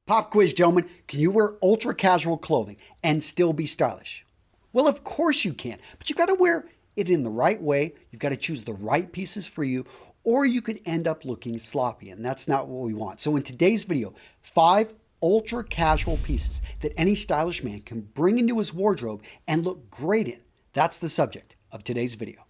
Pop quiz, gentlemen. Can you wear ultra casual clothing and still be stylish? Well, of course you can, but you've got to wear it in the right way. You've got to choose the right pieces for you, or you could end up looking sloppy, and that's not what we want. So in today's video, 5 ultra casual pieces that any stylish man can bring into his wardrobe and look great in. That's the subject of today's video.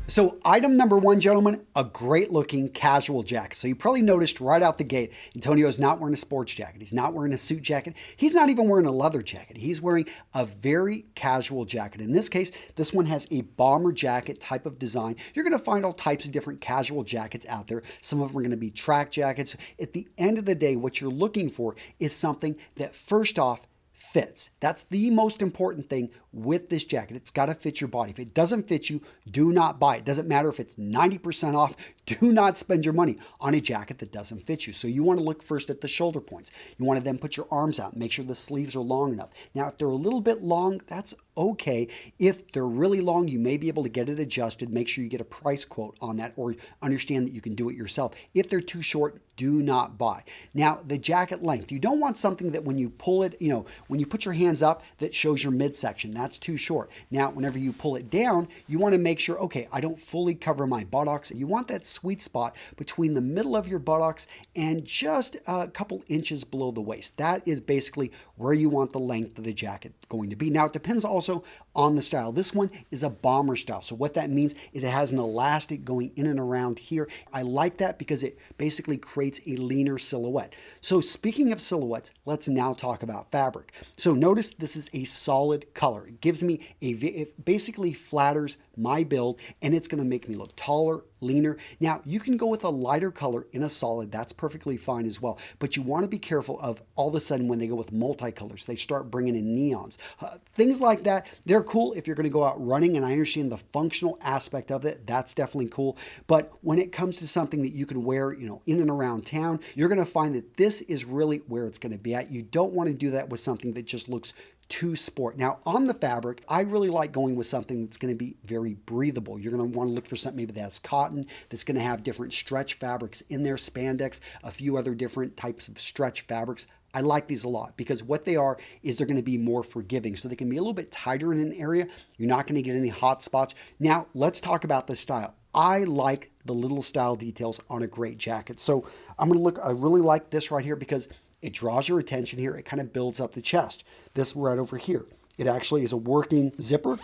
So item number 1, gentlemen, a great looking casual jacket. So you probably noticed right out the gate, Antonio's not wearing a sports jacket. He's not wearing a suit jacket. He's not even wearing a leather jacket. He's wearing a very casual jacket. In this case, this one has a bomber jacket type of design. You're going to find all types of different casual jackets out there. Some of them are going to be track jackets. At the end of the day, what you're looking for is something that first off fits. That's the most important thing with this jacket. It's got to fit your body. If it doesn't fit you, do not buy it. Doesn't matter if it's 90% off. Do not spend your money on a jacket that doesn't fit you. So you want to look first at the shoulder points. You want to then put your arms out. Make sure the sleeves are long enough. Now, if they're a little bit long, that's okay. If they're really long, you may be able to get it adjusted. Make sure you get a price quote on that or understand that you can do it yourself. If they're too short, do not buy. Now, the jacket length. You don't want something that when you pull it, when you put your hands up, that shows your midsection. That's too short. Now, whenever you pull it down, you want to make sure, okay, I don't fully cover my buttocks. You want that sweet spot between the middle of your buttocks and just a couple inches below the waist. That is basically where you want the length of the jacket going to be. Now, it depends also on the style. This one is a bomber style. So what that means is it has an elastic going in and around here. I like that because it basically creates a leaner silhouette. So speaking of silhouettes, let's now talk about fabric. So notice this is a solid color. It gives me it basically flatters my build, and it's going to make me look taller, leaner. Now, you can go with a lighter color in a solid. That's perfectly fine as well. But you want to be careful of all of a sudden when they go with multicolors, they start bringing in neons. Things like that, they're cool if you're going to go out running, and I understand the functional aspect of it. That's definitely cool. But when it comes to something that you can wear, in and around town, you're going to find that this is really where it's going to be at. You don't want to do that with something that just looks too sport. Now, on the fabric, I really like going with something that's going to be very breathable. You're going to want to look for something maybe that's cotton, that's going to have different stretch fabrics in there, spandex, a few other different types of stretch fabrics. I like these a lot because what they are is they're going to be more forgiving. So they can be a little bit tighter in an area. You're not going to get any hot spots. Now, let's talk about the style. I like the little style details on a great jacket. So I really like this right here because it draws your attention here. It kind of builds up the chest. This right over here, it actually is a working zipper.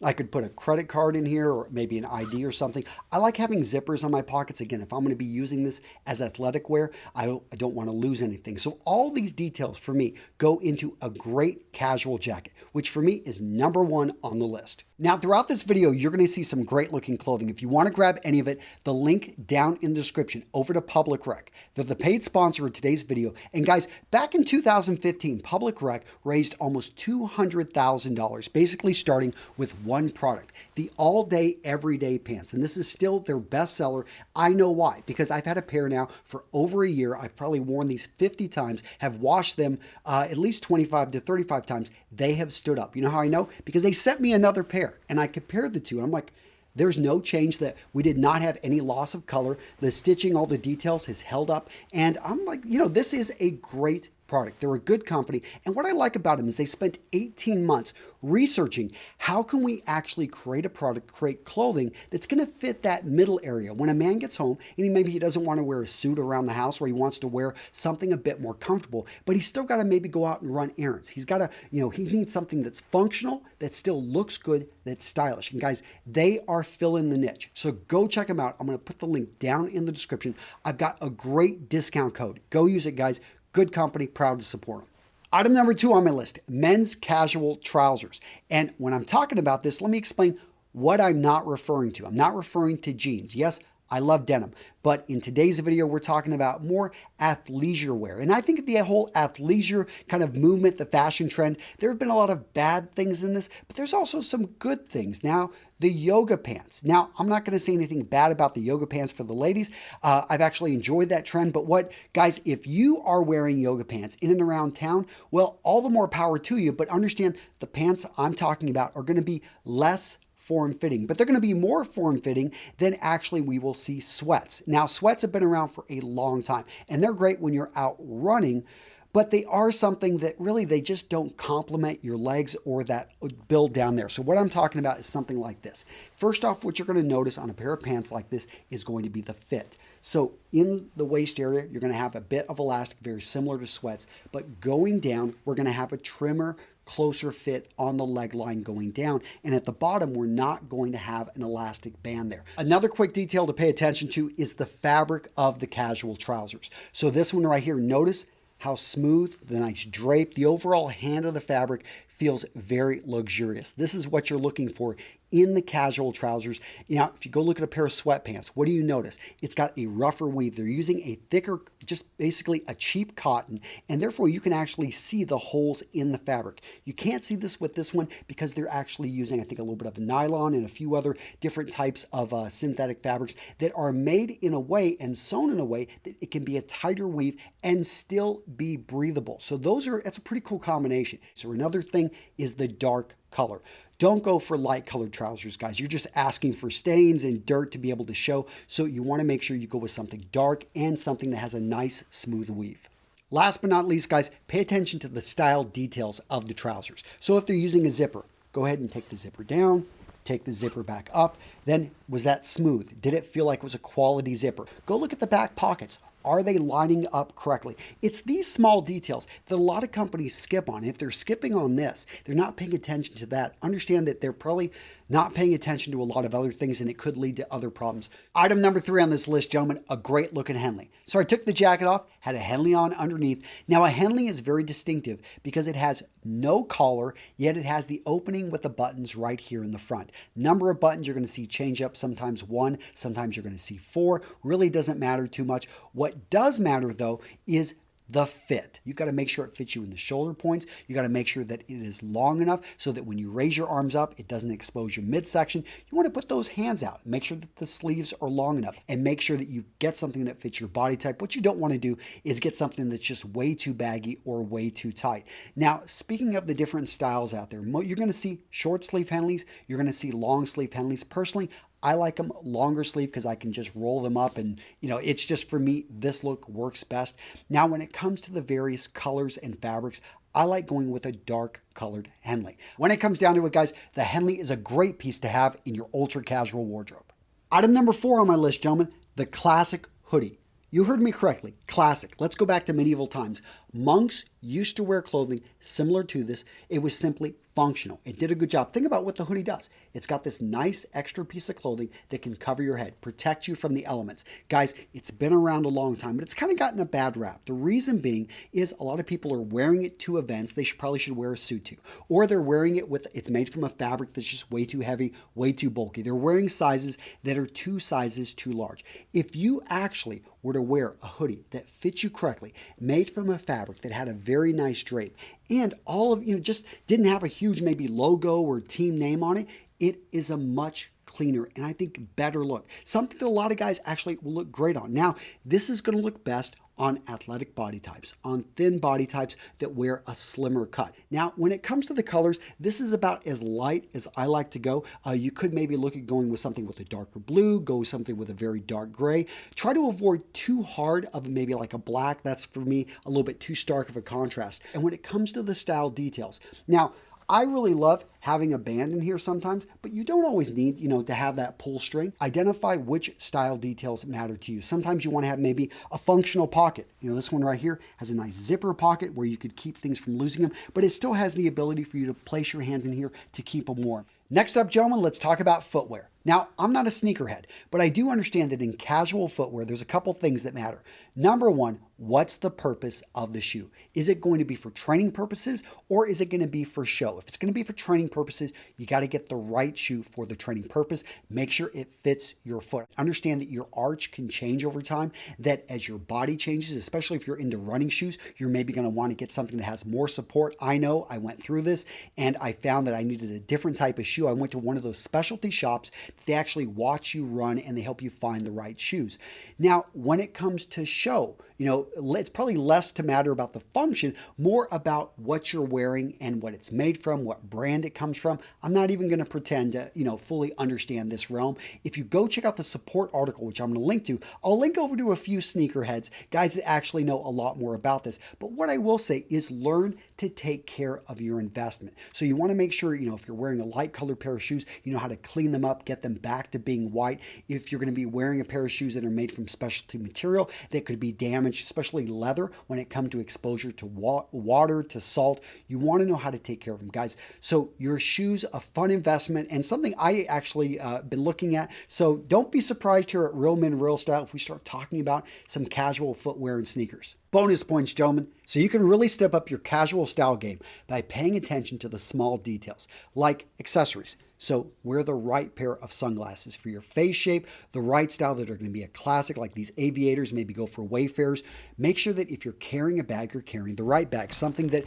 I could put a credit card in here or maybe an ID or something. I like having zippers on my pockets. Again, if I'm going to be using this as athletic wear, I don't want to lose anything. So all these details for me go into a great casual jacket, which for me is number 1 on the list. Now, throughout this video, you're going to see some great looking clothing. If you want to grab any of it, the link down in the description over to Public Rec. They're the paid sponsor of today's video. And guys, back in 2015, Public Rec raised almost $200,000, basically starting with one product, the all-day, everyday pants. And this is still their best seller. I know why, because I've had a pair now for over a year. I've probably worn these 50 times, have washed them at least 25 to 35 times. They have stood up. You know how I know? Because they sent me another pair. And I compared the two, and I'm like, there's no change. That we did not have any loss of color. The stitching, all the details has held up. And I'm like, this is a great product. They're a good company. And what I like about them is they spent 18 months researching how can we actually create a product, create clothing that's going to fit that middle area. When a man gets home and maybe he doesn't want to wear a suit around the house, or he wants to wear something a bit more comfortable, but he's still got to maybe go out and run errands. He's got to, he needs something that's functional, that still looks good, that's stylish. And guys, they are filling the niche. So go check them out. I'm going to put the link down in the description. I've got a great discount code. Go use it, guys. Good company, proud to support them. Item number 2 on my list, men's casual trousers. And when I'm talking about this, let me explain what I'm not referring to. I'm not referring to jeans. Yes, I love denim. But in today's video, we're talking about more athleisure wear. And I think the whole athleisure kind of movement, the fashion trend, there have been a lot of bad things in this, but there's also some good things. Now, the yoga pants. Now, I'm not going to say anything bad about the yoga pants for the ladies. I've actually enjoyed that trend. But guys, if you are wearing yoga pants in and around town, well, all the more power to you. But understand the pants I'm talking about are going to be less form-fitting, but they're going to be more form-fitting than actually we will see sweats. Now, sweats have been around for a long time, and they're great when you're out running, but they are something that really they just don't complement your legs or that build down there. So what I'm talking about is something like this. First off, what you're going to notice on a pair of pants like this is going to be the fit. So in the waist area, you're going to have a bit of elastic, very similar to sweats, but going down, we're going to have a trimmer, closer fit on the leg line going down. And at the bottom, we're not going to have an elastic band there. Another quick detail to pay attention to is the fabric of the casual trousers. So this one right here, notice how smooth, the nice drape, the overall hand of the fabric feels very luxurious. This is what you're looking for in the casual trousers. Now, if you go look at a pair of sweatpants, what do you notice? It's got a rougher weave. They're using a thicker, just basically a cheap cotton, and therefore you can actually see the holes in the fabric. You can't see this with this one because they're actually using, I think, a little bit of nylon and a few other different types of synthetic fabrics that are made in a way and sewn in a way that it can be a tighter weave and still be breathable. So that's a pretty cool combination. So another thing is the dark color. Don't go for light colored trousers, guys. You're just asking for stains and dirt to be able to show. So you want to make sure you go with something dark and something that has a nice smooth weave. Last but not least, guys, pay attention to the style details of the trousers. So if they're using a zipper, go ahead and take the zipper down, take the zipper back up. Then was that smooth? Did it feel like it was a quality zipper? Go look at the back pockets. Are they lining up correctly? It's these small details that a lot of companies skip on. If they're skipping on this, they're not paying attention to that. Understand that they're probably not paying attention to a lot of other things, and it could lead to other problems. Item number 3 on this list, gentlemen, a great looking Henley. So I took the jacket off, had a Henley on underneath. Now a Henley is very distinctive because it has no collar, yet it has the opening with the buttons right here in the front. Number of buttons you're going to see change up, sometimes 1, sometimes you're going to see 4. Really doesn't matter too much. What does matter though is the fit. You've got to make sure it fits you in the shoulder points. You got to make sure that it is long enough so that when you raise your arms up, it doesn't expose your midsection. You want to put those hands out. Make sure that the sleeves are long enough and make sure that you get something that fits your body type. What you don't want to do is get something that's just way too baggy or way too tight. Now, speaking of the different styles out there, you're going to see short sleeve Henleys. You're going to see long sleeve Henleys. Personally, I like them longer sleeve because I can just roll them up and, it's just for me, this look works best. Now, when it comes to the various colors and fabrics, I like going with a dark colored Henley. When it comes down to it, guys, the Henley is a great piece to have in your ultra casual wardrobe. Item number 4 on my list, gentlemen, the classic hoodie. You heard me correctly, classic. Let's go back to medieval times. Monks used to wear clothing similar to this. It was simply functional. It did a good job. Think about what the hoodie does. It's got this nice extra piece of clothing that can cover your head, protect you from the elements. Guys, it's been around a long time, but it's kind of gotten a bad rap. The reason being is a lot of people are wearing it to events they probably should wear a suit to, or they're wearing it it's made from a fabric that's just way too heavy, way too bulky. They're wearing sizes that are 2 sizes too large. If you actually were to wear a hoodie that fits you correctly, made from a fabric that had a very nice drape, and all of just didn't have a huge maybe logo or team name on it, it is a much cleaner and I think better look. Something that a lot of guys actually will look great on. Now, this is going to look best on athletic body types, on thin body types that wear a slimmer cut. Now, when it comes to the colors, this is about as light as I like to go. You could maybe look at going with something with a darker blue, go with something with a very dark gray. Try to avoid too hard of maybe like a black. That's for me a little bit too stark of a contrast. And when it comes to the style details, now, I really love having a band in here sometimes, but you don't always need, to have that pull string. Identify which style details matter to you. Sometimes you want to have maybe a functional pocket. This one right here has a nice zipper pocket where you could keep things from losing them, but it still has the ability for you to place your hands in here to keep them warm. Next up, gentlemen, let's talk about footwear. Now, I'm not a sneakerhead, but I do understand that in casual footwear, there's a couple things that matter. Number one, what's the purpose of the shoe? Is it going to be for training purposes or is it going to be for show? If it's going to be for training purposes, you got to get the right shoe for the training purpose. Make sure it fits your foot. Understand that your arch can change over time, that as your body changes, especially if you're into running shoes, you're maybe going to want to get something that has more support. I know I went through this and I found that I needed a different type of shoe. I went to one of those specialty shops. They actually watch you run and they help you find the right shoes. Now, when it comes to show, it's probably less to matter about the function, more about what you're wearing and what it's made from, what brand it comes from. I'm not even going to pretend to, fully understand this realm. If you go check out the support article, which I'm going to link to, I'll link over to a few sneakerheads, guys that actually know a lot more about this. But what I will say is learn to take care of your investment. So you want to make sure, if you're wearing a light colored pair of shoes, you know how to clean them up, get them back to being white. If you're going to be wearing a pair of shoes that are made from specialty material that could be damaged, especially leather, when it comes to exposure to water, to salt, you want to know how to take care of them, guys. So your shoes, a fun investment and something I actually been looking at. So don't be surprised here at Real Men Real Style if we start talking about some casual footwear and sneakers. Bonus points, gentlemen. So you can really step up your casual style game by paying attention to the small details, like accessories. So wear the right pair of sunglasses for your face shape, the right style that are going to be a classic, like these aviators, maybe go for Wayfarers. Make sure that if you're carrying a bag, you're carrying the right bag, something that,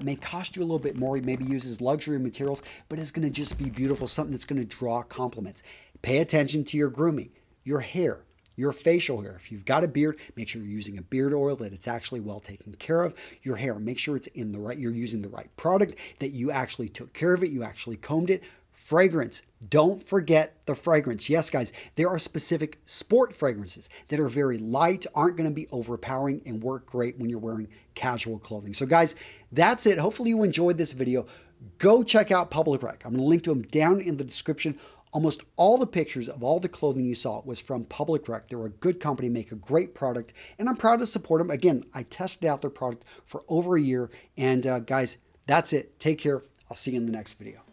may cost you a little bit more, maybe uses luxury materials, but is going to just be beautiful, something that's going to draw compliments. Pay attention to your grooming, your hair, your facial hair. If you've got a beard, make sure you're using a beard oil, that it's actually well taken care of. Your hair, make sure it's you're using the right product, that you actually took care of it, you actually combed it. Fragrance. Don't forget the fragrance. Yes, guys, there are specific sport fragrances that are very light, aren't going to be overpowering, and work great when you're wearing casual clothing. So guys, that's it. Hopefully you enjoyed this video. Go check out Public Rec. I'm going to link to them down in the description. Almost all the pictures of all the clothing you saw was from Public Rec. They're a good company, make a great product, and I'm proud to support them. Again, I tested out their product for over a year. And guys, that's it. Take care. I'll see you in the next video.